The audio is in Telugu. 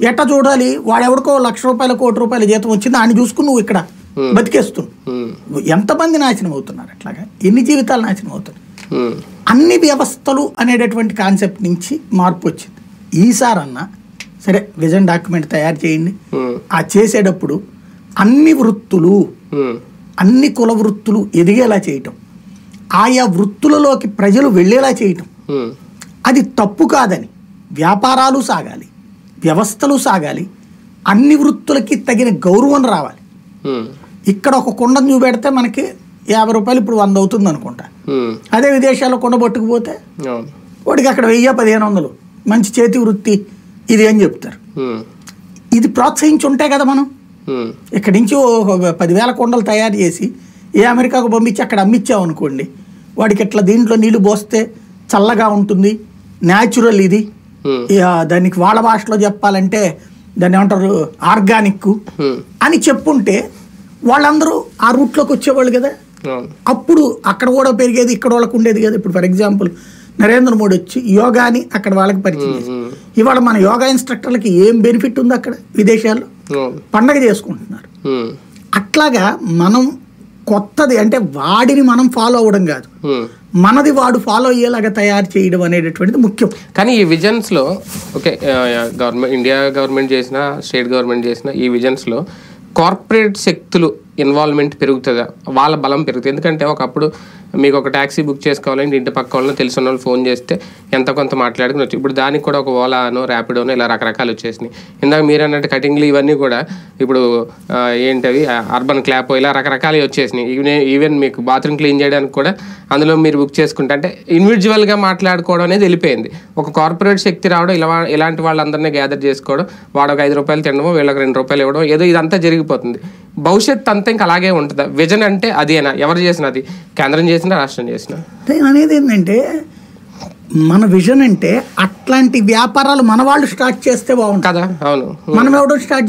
ఎట్లా చూడాలి? వాడెవడికో ₹1,00,000 ₹1,00,00,000 జీతం వచ్చింది, ఆయన చూసుకుని నువ్వు ఇక్కడ బతికేస్తున్నావు. ఎంతమంది నాశనం అవుతున్నారు అట్లాగా? ఎన్ని జీవితాలు నాశనం అవుతున్నాయి? అన్ని వ్యవస్థలు అనేటటువంటి కాన్సెప్ట్ నుంచి మార్పు వచ్చింది. ఈసారన్నా సరే విజన్ డాక్యుమెంట్ తయారు చేయండి. ఆ చేసేటప్పుడు అన్ని వృత్తులు, అన్ని కుల వృత్తులు ఎదిగేలా చేయటం, ఆయా వృత్తులలోకి ప్రజలు వెళ్ళేలా చేయటం, అది తప్పు కాదని, వ్యాపారాలు సాగాలి, వ్యవస్థలు సాగాలి, అన్ని వృత్తులకి తగిన గౌరవం రావాలి. ఇక్కడ ఒక కుండను చూపెడితే మనకి ₹50 ఇప్పుడు 100 అవుతుంది అనుకుంటా. అదే విదేశాల్లో కుండ పట్టుకుపోతే వాడికి అక్కడ 1000-1500 మంచి చేతి వృత్తి ఇది అని చెప్తారు. ఇది ప్రోత్సహించి ఉంటే కదా మనం ఇక్కడి నుంచి 10,000 కుండలు తయారు చేసి అమెరికాకు పంపించి అక్కడ అమ్మిచ్చామనుకోండి, వాడికి ఇట్లా దీంట్లో నీళ్లు పోస్తే చల్లగా ఉంటుంది, న్యాచురల్ ఇది, దానికి వాళ్ళ భాషలో చెప్పాలంటే దాన్ని ఏమంటారు ఆర్గానిక్ అని చెప్పుంటే వాళ్ళందరూ ఆ రూట్లోకి వచ్చేవాళ్ళు కదా. అప్పుడు అక్కడ కూడా పెరిగేది, ఇక్కడ వాళ్ళకు ఉండేది కదా. ఇప్పుడు ఫర్ ఎగ్జాంపుల్ నరేంద్ర మోడీ వచ్చి యోగాని అక్కడ వాళ్ళకి పరిచయం చేసి, ఇవాళ మన యోగా ఇన్స్ట్రక్టర్లకి ఏం బెనిఫిట్ ఉంది అక్కడ విదేశాల్లో? పండగ చేసుకుంటున్నారు. అట్లాగా మనం కొత్తది అంటే వాడిని మనం ఫాలో అవ్వడం కాదు, మనది వాడు ఫాలో అయ్యేలాగా తయారు చేయడం అనేటటువంటిది ముఖ్యం. కానీ ఈ విజన్స్లో ఓకే, గవర్నమెంట్, ఇండియా గవర్నమెంట్ చేసిన, స్టేట్ గవర్నమెంట్ చేసిన ఈ విజన్స్లో కార్పొరేట్ శక్తులు ఇన్వాల్వ్మెంట్ పెరుగుతుందా? వాళ్ళ బలం పెరుగుతుంది. ఎందుకంటే ఒకప్పుడు మీకు ఒక ట్యాక్సీ బుక్ చేసుకోవాలంటే ఇంటి పక్క వాళ్ళని తెలిసిన వాళ్ళు ఫోన్ చేస్తే ఎంత కొంత మాట్లాడుకుని ఇప్పుడు దానికి కూడా ఒక ఓలానో ర్యాపిడోనో ఇలా రకరకాలు వచ్చేసినాయి. ఇందాక మీరు అన్నట్టు కటింగ్లు ఇవన్నీ కూడా ఇప్పుడు ఏంటవి అర్బన్ క్లాప్ ఇలా రకరకాలు వచ్చేసినాయి. ఈవెన్ మీకు బాత్రూమ్ క్లీన్ చేయడానికి కూడా అందులో మీరు బుక్ చేసుకుంటే అంటే ఇండివిజువల్గా మాట్లాడుకోవడం అనేది వెళ్ళిపోయింది. ఒక కార్పొరేట్ శక్తి రావడం, ఇలాంటి వాళ్ళందరినీ గ్యాదర్ చేసుకోవడం, వాడు ఒక ₹5 తినడమో వీళ్ళకి ₹2 ఇవ్వడం, ఏదో ఇదంతా జరిగిపోతుంది. భవిష్యత్తు అంతా ఇంకా అలాగే ఉంటుందా? విజన్ అంటే అదేనా? ఎవరు చేసినది? కేంద్రం చేసినా, రాష్ట్రం చేసినా? అనేది ఏంటంటే మన విజన్ అంటే అట్లాంటి వ్యాపారాలు మన వాళ్ళు స్టార్ట్ చేస్తే బాగుంటుంది కదా. అవును, మనం ఎవడో స్టార్ట్